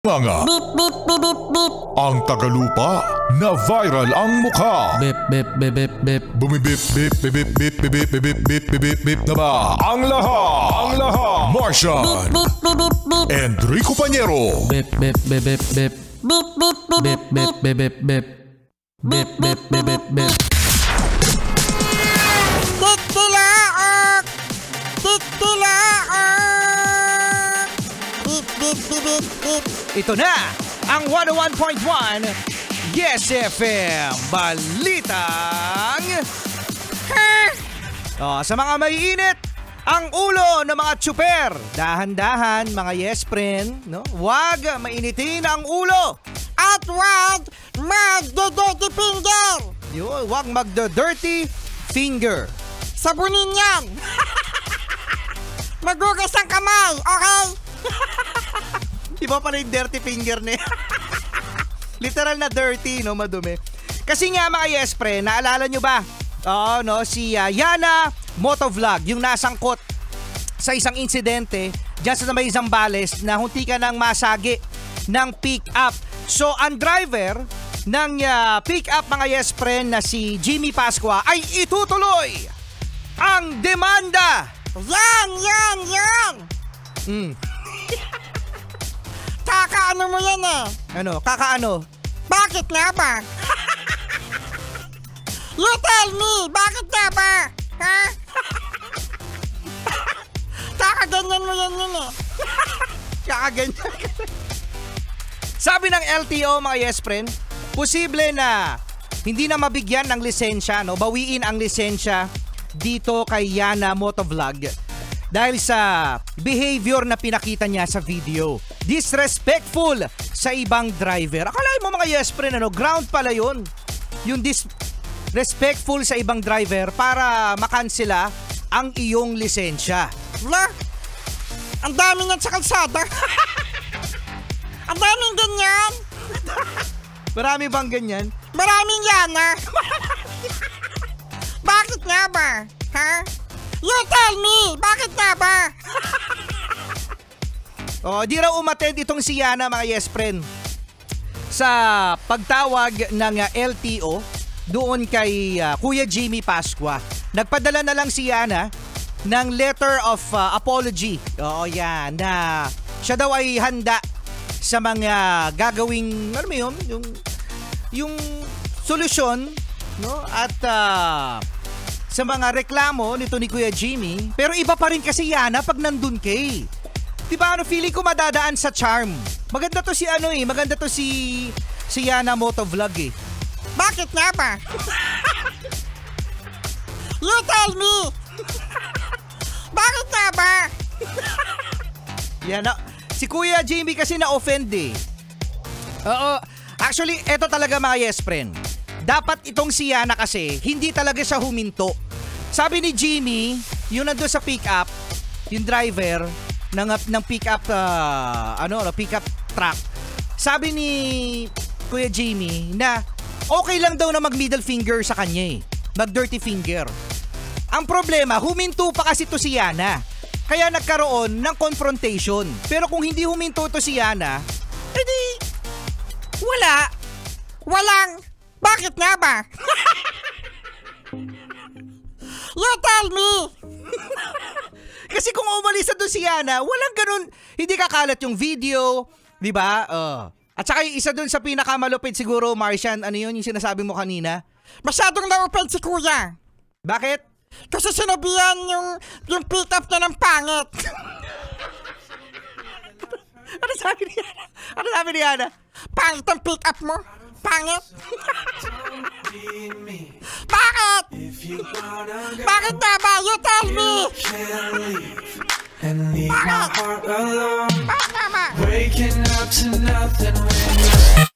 Nga Bip, bip, bip, bip, bip. ang Tagalupa na viral ang mukha. Bip, bip, bip, bip, bip. Bumibip, bip, bip, bip, bip, bip, bip, bip, bip, bip, bip na ba? Ang lahat! Martian, Bip, bip, bip, bip. Enrico Pañero, Bip, bip, bip, bip, bip. Bip, bip, bip, Bip, bip, bip, bip, bip. Bip, bip, bip, bip, bip. Titilaok! Titilaok! Bip, bip, bip, bip, bip. Ito na ang 101.1 Yes FM Balitang sa mga maiinit ang ulo ng mga tsuper. Dahan-dahan mga yes friend, no? Huwag mainitin ang ulo. At wag magdo-dirty finger! Huwag magdo-dirty finger. Sabunin yan! Magugas ang kamay, okay? Iba pa rin dirty finger niya. Literal na dirty, no? Madumi. Kasi nga mga yes friend, naalala nyo ba? Si Yana Motovlog, yung nasangkot sa isang insidente dyan sa may Zambales na hunti ka nang masagi ng pick-up. So, ang driver ng pick-up mga yes friend na si Jimmy Pascua ay itutuloy ang demanda. Yan! Kakaano mo yan eh? Ano? Kakaano? Bakit nga ba? You tell me, bakit nga ba? Ha? Kakaganyan mo yan yun eh. Kakaganyan. Sabi ng LTO mga yes friend, posible na hindi na mabigyan ng lisensya, no? Bawiin ang lisensya dito kay Yana Motovlog dahil sa behavior na pinakita niya sa video. Disrespectful sa ibang driver. Akalain mo mga yes friend, ground pala yun. Yung disrespectful sa ibang driver para makansela ang iyong lisensya. Wala. Ang dami nga sa kalsada. Ang daming ganyan. Marami bang ganyan? Maraming Yana. Bakit nga ba? Ha? You tell me, bakit nga ba? Di raw umattend itong si Yana mga yes friend sa pagtawag ng LTO doon kay Kuya Jimmy Pascua. Nagpadala na lang si Yana ng letter of apology. Yan, na siya daw ay handa sa mga gagawing, alam mo yun, yung solusyon, no? At sa mga reklamo nito ni Kuya Jimmy. Pero iba pa rin kasi Yana pag nandun kay. Diba feeling ko madadaan sa charm. Maganda to si maganda to si Yana Motovlog eh. Bakit nga ba? You tell me. Bakit nga ba? Yan si Kuya Jimmy kasi na-offend eh. Actually, eto talaga mga yes friend. Dapat itong si Yana kasi, hindi talaga siya huminto. Sabi ni Jimmy, yung nandun sa pick-up, yung driver ng pick-up, pick-up truck. Sabi ni Kuya Jimmy na okay lang daw na mag-middle finger sa kanya eh. Mag-dirty finger. Ang problema, huminto pa kasi to si Yana. Kaya nagkaroon ng confrontation. Pero kung hindi huminto to si Yana, edi Walang. Bakit nga ba? You tell me. Kasi kung umalis na doon si Yana, walang ganun, hindi kakalat yung video, di ba? At saka yung isa doon sa pinakamalupit siguro, Martian, ano yun yung sinasabi mo kanina? Masyadong na-open si Kuya. Bakit? Kasi sinabihan yung pick-up niya ng pangit. Ano sabi ni Yana? Pangit ang pick-up mo? Pangit? Bakit? Bakit nga ba? You tell me! And leave my Bakit? heart alone, Bakit nga ba? waking up to nothing when you're